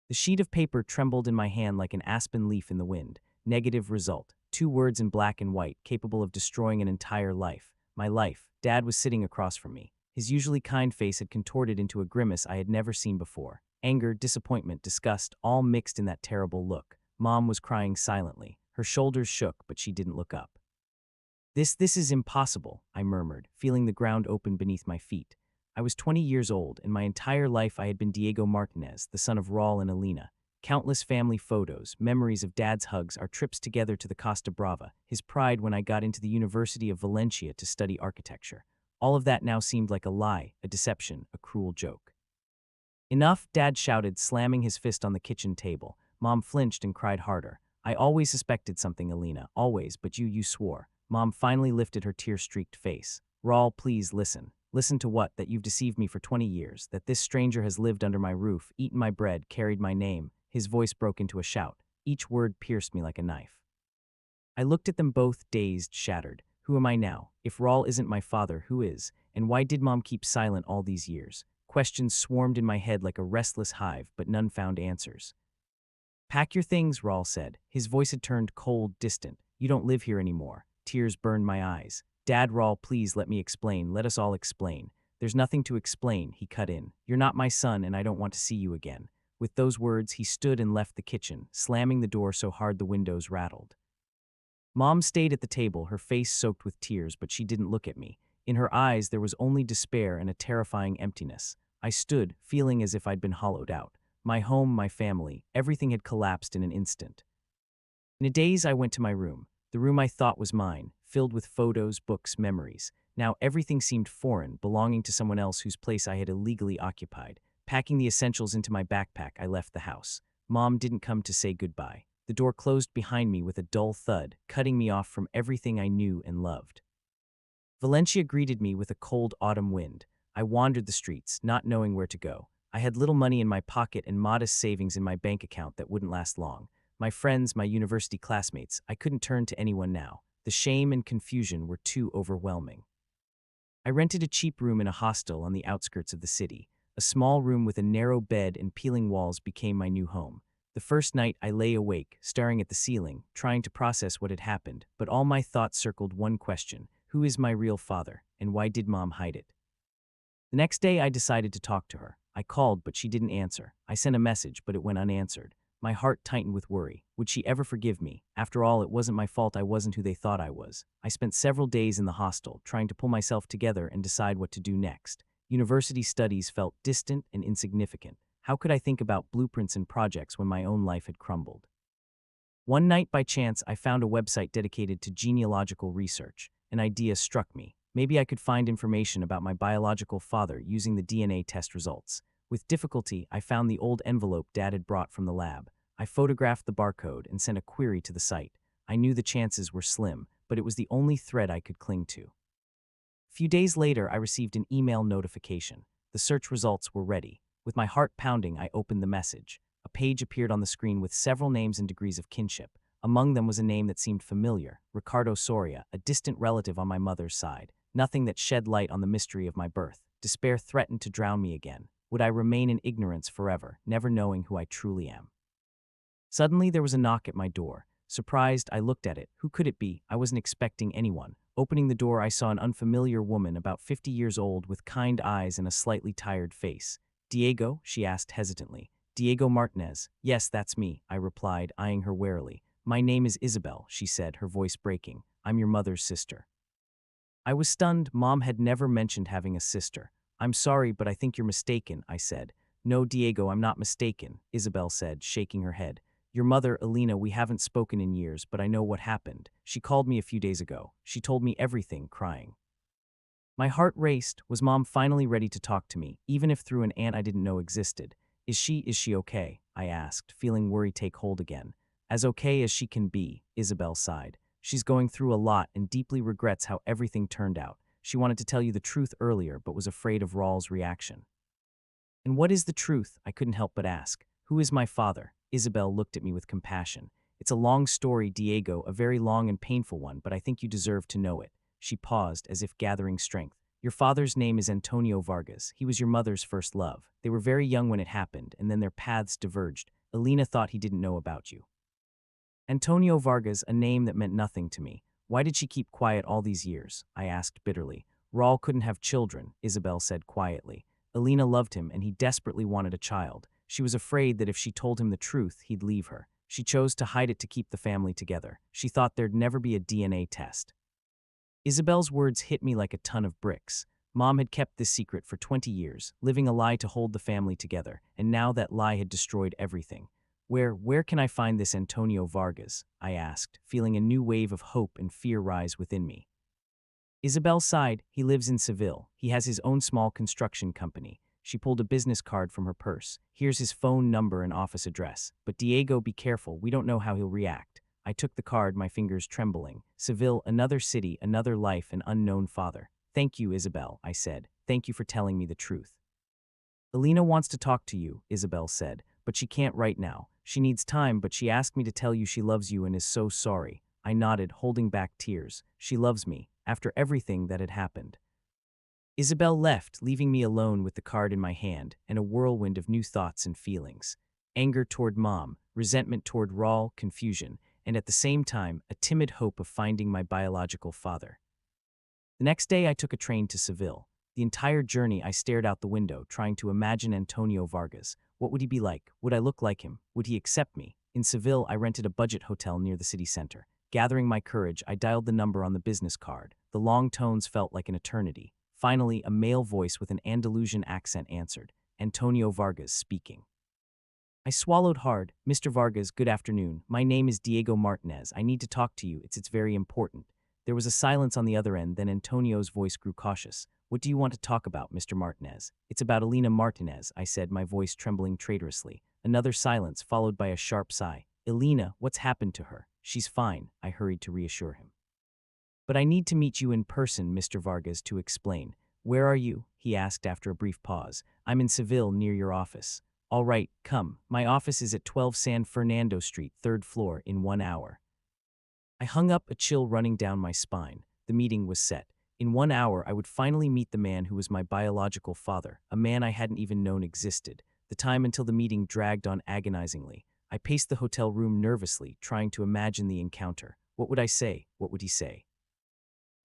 The sheet of paper trembled in my hand like an aspen leaf in the wind. Negative result. 2 words in black and white, capable of destroying an entire life. My life. Dad was sitting across from me. His usually kind face had contorted into a grimace I had never seen before. Anger, disappointment, disgust, all mixed in that terrible look. Mom was crying silently. Her shoulders shook, but she didn't look up. This is impossible, I murmured, feeling the ground open beneath my feet. I was 20 years old, and my entire life I had been Diego Martinez, the son of Raul and Alina. Countless family photos, memories of Dad's hugs, our trips together to the Costa Brava, his pride when I got into the University of Valencia to study architecture. All of that now seemed like a lie, a deception, a cruel joke. Enough, Dad shouted, slamming his fist on the kitchen table. Mom flinched and cried harder. I always suspected something, Alina, always, but you swore. Mom finally lifted her tear-streaked face. Raul, please listen. Listen to what? That you've deceived me for 20 years, that this stranger has lived under my roof, eaten my bread, carried my name. His voice broke into a shout. Each word pierced me like a knife. I looked at them both, dazed, shattered. Who am I now? If Raul isn't my father, who is? And why did Mom keep silent all these years? Questions swarmed in my head like a restless hive, but none found answers. Pack your things, Raul said. His voice had turned cold, distant. You don't live here anymore. Tears burned my eyes. Dad, Raul, please let me explain. Let us all explain. There's nothing to explain, he cut in. You're not my son, and I don't want to see you again. With those words, he stood and left the kitchen, slamming the door so hard the windows rattled. Mom stayed at the table, her face soaked with tears, but she didn't look at me. In her eyes, there was only despair and a terrifying emptiness. I stood, feeling as if I'd been hollowed out. My home, my family, everything had collapsed in an instant. In a daze, I went to my room. The room I thought was mine, filled with photos, books, memories. Now everything seemed foreign, belonging to someone else whose place I had illegally occupied. Packing the essentials into my backpack, I left the house. Mom didn't come to say goodbye. The door closed behind me with a dull thud, cutting me off from everything I knew and loved. Valencia greeted me with a cold autumn wind. I wandered the streets, not knowing where to go. I had little money in my pocket and modest savings in my bank account that wouldn't last long. My friends, my university classmates, I couldn't turn to anyone now. The shame and confusion were too overwhelming. I rented a cheap room in a hostel on the outskirts of the city. A small room with a narrow bed and peeling walls became my new home. The first night I lay awake, staring at the ceiling, trying to process what had happened, but all my thoughts circled one question: who is my real father, and why did Mom hide it? The next day I decided to talk to her. I called, but she didn't answer. I sent a message, but it went unanswered. My heart tightened with worry. Would she ever forgive me? After all, it wasn't my fault I wasn't who they thought I was. I spent several days in the hostel, trying to pull myself together and decide what to do next. University studies felt distant and insignificant. How could I think about blueprints and projects when my own life had crumbled? One night, by chance, I found a website dedicated to genealogical research. An idea struck me. Maybe I could find information about my biological father using the DNA test results. With difficulty, I found the old envelope Dad had brought from the lab. I photographed the barcode and sent a query to the site. I knew the chances were slim, but it was the only thread I could cling to. A few days later, I received an email notification. The search results were ready. With my heart pounding, I opened the message. A page appeared on the screen with several names and degrees of kinship. Among them was a name that seemed familiar: Ricardo Soria, a distant relative on my mother's side. Nothing that shed light on the mystery of my birth. Despair threatened to drown me again. Would I remain in ignorance forever, never knowing who I truly am? Suddenly, there was a knock at my door. Surprised, I looked at it. Who could it be? I wasn't expecting anyone. Opening the door, I saw an unfamiliar woman about 50 years old with kind eyes and a slightly tired face. Diego? She asked hesitantly. Diego Martinez. Yes, that's me, I replied, eyeing her warily. My name is Isabel, she said, her voice breaking. I'm your mother's sister. I was stunned. Mom had never mentioned having a sister. I'm sorry, but I think you're mistaken, I said. No, Diego, I'm not mistaken, Isabel said, shaking her head. Your mother, Alina, we haven't spoken in years, but I know what happened. She called me a few days ago. She told me everything, crying. My heart raced. Was Mom finally ready to talk to me, even if through an aunt I didn't know existed? Is she okay? I asked, feeling worry take hold again. As okay as she can be, Isabel sighed. She's going through a lot and deeply regrets how everything turned out. She wanted to tell you the truth earlier, but was afraid of Raul's reaction. And what is the truth? I couldn't help but ask. Who is my father? Isabel looked at me with compassion. It's a long story, Diego, a very long and painful one, but I think you deserve to know it. She paused, as if gathering strength. Your father's name is Antonio Vargas. He was your mother's first love. They were very young when it happened, and then their paths diverged. Alina thought he didn't know about you. Antonio Vargas, a name that meant nothing to me. Why did she keep quiet all these years? I asked bitterly. Raul couldn't have children, Isabel said quietly. Alina loved him and he desperately wanted a child. She was afraid that if she told him the truth, he'd leave her. She chose to hide it to keep the family together. She thought there'd never be a DNA test. Isabel's words hit me like a ton of bricks. Mom had kept this secret for 20 years, living a lie to hold the family together, and now that lie had destroyed everything. Where can I find this Antonio Vargas? I asked, feeling a new wave of hope and fear rise within me. Isabel sighed. He lives in Seville. He has his own small construction company. She pulled a business card from her purse. Here's his phone number and office address. But Diego, be careful. We don't know how he'll react. I took the card, my fingers trembling. Seville, another city, another life, an unknown father. Thank you, Isabel, I said. Thank you for telling me the truth. Alina wants to talk to you, Isabel said, but she can't right now. She needs time, but she asked me to tell you she loves you and is so sorry. I nodded, holding back tears. She loves me, after everything that had happened. Isabel left, leaving me alone with the card in my hand and a whirlwind of new thoughts and feelings. Anger toward Mom, resentment toward Raul, confusion, and at the same time, a timid hope of finding my biological father. The next day I took a train to Seville. The entire journey I stared out the window, trying to imagine Antonio Vargas. What would he be like? Would I look like him? Would he accept me? In Seville, I rented a budget hotel near the city center. Gathering my courage, I dialed the number on the business card. The long tones felt like an eternity. Finally, a male voice with an Andalusian accent answered. Antonio Vargas speaking. I swallowed hard. Mr. Vargas, good afternoon. My name is Diego Martinez. I need to talk to you. It's very important. There was a silence on the other end, then Antonio's voice grew cautious. What do you want to talk about, Mr. Martinez? It's about Alina Martinez, I said, my voice trembling traitorously. Another silence, followed by a sharp sigh. Alina, what's happened to her? She's fine, I hurried to reassure him. But I need to meet you in person, Mr. Vargas, to explain. Where are you? He asked after a brief pause. I'm in Seville, near your office. All right, come. My office is at 12 San Fernando Street, 3rd floor, in 1 hour. I hung up, a chill running down my spine. The meeting was set. In 1 hour, I would finally meet the man who was my biological father, a man I hadn't even known existed. The time until the meeting dragged on agonizingly. I paced the hotel room nervously, trying to imagine the encounter. What would I say? What would he say?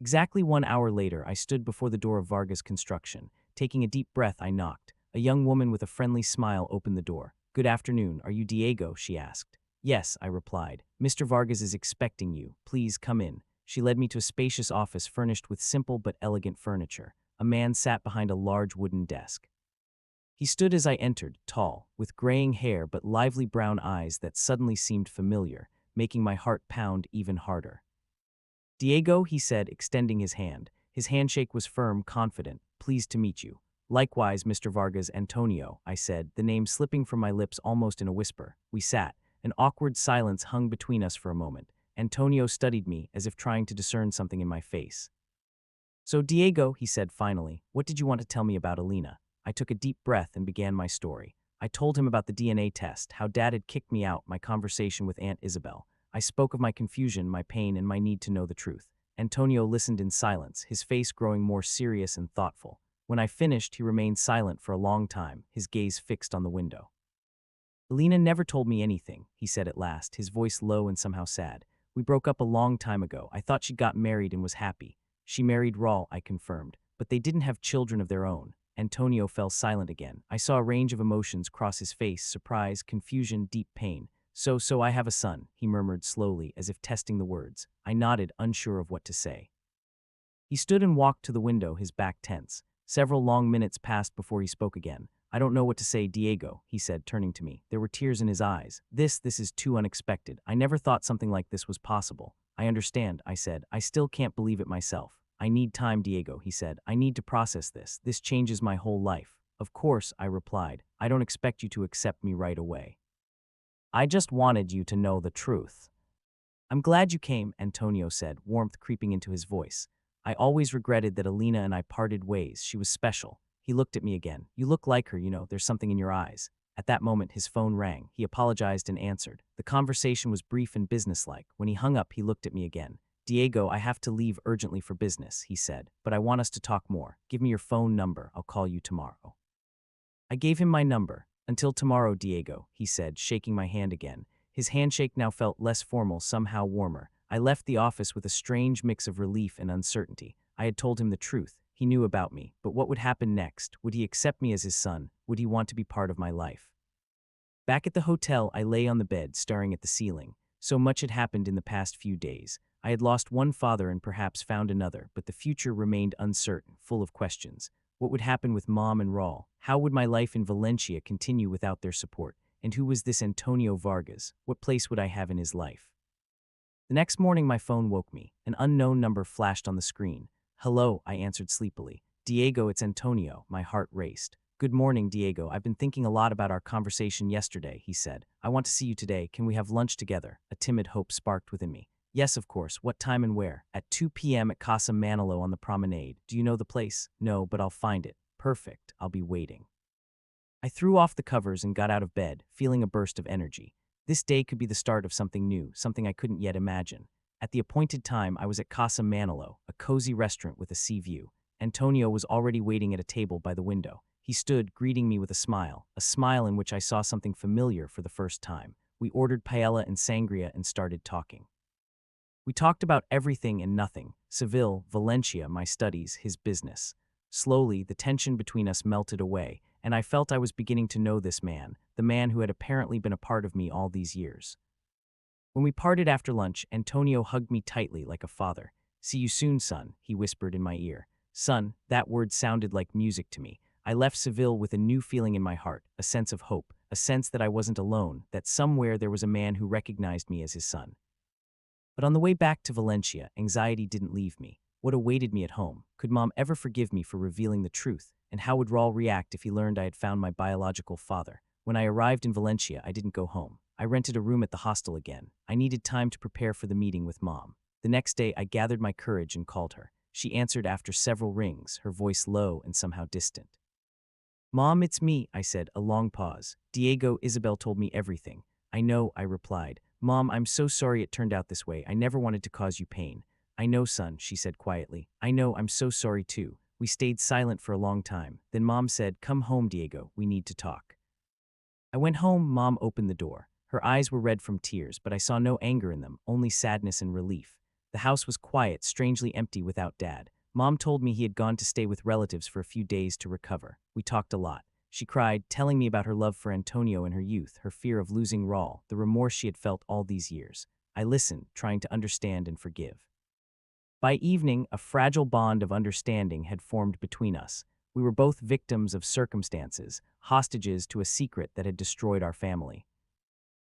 Exactly 1 hour later, I stood before the door of Vargas Construction. Taking a deep breath, I knocked. A young woman with a friendly smile opened the door. Good afternoon, are you Diego? She asked. Yes, I replied. Mr. Vargas is expecting you. Please come in. She led me to a spacious office furnished with simple but elegant furniture. A man sat behind a large wooden desk. He stood as I entered, tall, with graying hair but lively brown eyes that suddenly seemed familiar, making my heart pound even harder. Diego, he said, extending his hand. His handshake was firm, confident. Pleased to meet you. Likewise, Mr. Vargas, Antonio, I said, the name slipping from my lips almost in a whisper. We sat. An awkward silence hung between us for a moment. Antonio studied me, as if trying to discern something in my face. So, Diego, he said finally, what did you want to tell me about Alina? I took a deep breath and began my story. I told him about the DNA test, how Dad had kicked me out, my conversation with Aunt Isabel. I spoke of my confusion, my pain, and my need to know the truth. Antonio listened in silence, his face growing more serious and thoughtful. When I finished, he remained silent for a long time, his gaze fixed on the window. Alina never told me anything, he said at last, his voice low and somehow sad. We broke up a long time ago. I thought she got married and was happy. She married Raul, I confirmed, but they didn't have children of their own. Antonio fell silent again. I saw a range of emotions cross his face, surprise, confusion, deep pain. So I have a son, he murmured slowly, as if testing the words. I nodded, unsure of what to say. He stood and walked to the window, his back tense. Several long minutes passed before he spoke again. I don't know what to say, Diego, he said, turning to me. There were tears in his eyes. This is too unexpected. I never thought something like this was possible. I understand, I said. I still can't believe it myself. I need time, Diego, he said. I need to process this. This changes my whole life. Of course, I replied. I don't expect you to accept me right away. I just wanted you to know the truth. I'm glad you came, Antonio said, warmth creeping into his voice. I always regretted that Alina and I parted ways. She was special. He looked at me again. You look like her, there's something in your eyes. At that moment, his phone rang. He apologized and answered. The conversation was brief and businesslike. When he hung up, he looked at me again. Diego, I have to leave urgently for business, he said, but I want us to talk more. Give me your phone number. I'll call you tomorrow. I gave him my number. Until tomorrow, Diego, he said, shaking my hand again. His handshake now felt less formal, somehow warmer. I left the office with a strange mix of relief and uncertainty. I had told him the truth. He knew about me. But what would happen next? Would he accept me as his son? Would he want to be part of my life? Back at the hotel, I lay on the bed, staring at the ceiling. So much had happened in the past few days. I had lost one father and perhaps found another, but the future remained uncertain, full of questions. What would happen with Mom and Raul? How would my life in Valencia continue without their support? And who was this Antonio Vargas? What place would I have in his life? The next morning, my phone woke me. An unknown number flashed on the screen. Hello, I answered sleepily. Diego, it's Antonio. My heart raced. Good morning, Diego. I've been thinking a lot about our conversation yesterday, he said. I want to see you today. Can we have lunch together? A timid hope sparked within me. Yes, of course. What time and where? At 2 p.m. at Casa Manolo on the promenade. Do you know the place? No, but I'll find it. Perfect. I'll be waiting. I threw off the covers and got out of bed, feeling a burst of energy. This day could be the start of something new, something I couldn't yet imagine. At the appointed time, I was at Casa Manolo, a cozy restaurant with a sea view. Antonio was already waiting at a table by the window. He stood, greeting me with a smile in which I saw something familiar for the first time. We ordered paella and sangria and started talking. We talked about everything and nothing: Seville, Valencia, my studies, his business. Slowly, the tension between us melted away, and I felt I was beginning to know this man, the man who had apparently been a part of me all these years. When we parted after lunch, Antonio hugged me tightly like a father. See you soon, son, he whispered in my ear. Son, that word sounded like music to me. I left Seville with a new feeling in my heart, a sense of hope, a sense that I wasn't alone, that somewhere there was a man who recognized me as his son. But on the way back to Valencia, anxiety didn't leave me. What awaited me at home? Could Mom ever forgive me for revealing the truth? And how would Raul react if he learned I had found my biological father? When I arrived in Valencia, I didn't go home. I rented a room at the hostel again. I needed time to prepare for the meeting with Mom. The next day, I gathered my courage and called her. She answered after several rings, her voice low and somehow distant. Mom, it's me, I said, a long pause. Diego, Isabel told me everything. I know, I replied. Mom, I'm so sorry it turned out this way. I never wanted to cause you pain. I know, son, she said quietly. I know, I'm so sorry too. We stayed silent for a long time. Then Mom said, come home, Diego, we need to talk. I went home. Mom opened the door. Her eyes were red from tears, but I saw no anger in them, only sadness and relief. The house was quiet, strangely empty without Dad. Mom told me he had gone to stay with relatives for a few days to recover. We talked a lot. She cried, telling me about her love for Antonio in her youth, her fear of losing Raul, the remorse she had felt all these years. I listened, trying to understand and forgive. By evening, a fragile bond of understanding had formed between us. We were both victims of circumstances, hostages to a secret that had destroyed our family.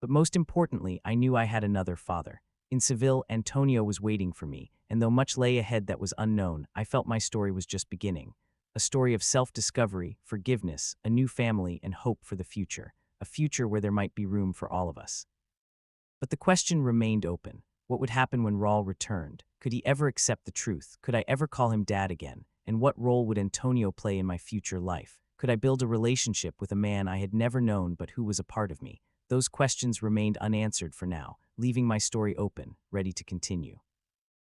But most importantly, I knew I had another father. In Seville, Antonio was waiting for me, and though much lay ahead that was unknown, I felt my story was just beginning. A story of self-discovery, forgiveness, a new family, and hope for the future. A future where there might be room for all of us. But the question remained open. What would happen when Raul returned? Could he ever accept the truth? Could I ever call him Dad again? And what role would Antonio play in my future life? Could I build a relationship with a man I had never known but who was a part of me? Those questions remained unanswered for now, leaving my story open, ready to continue.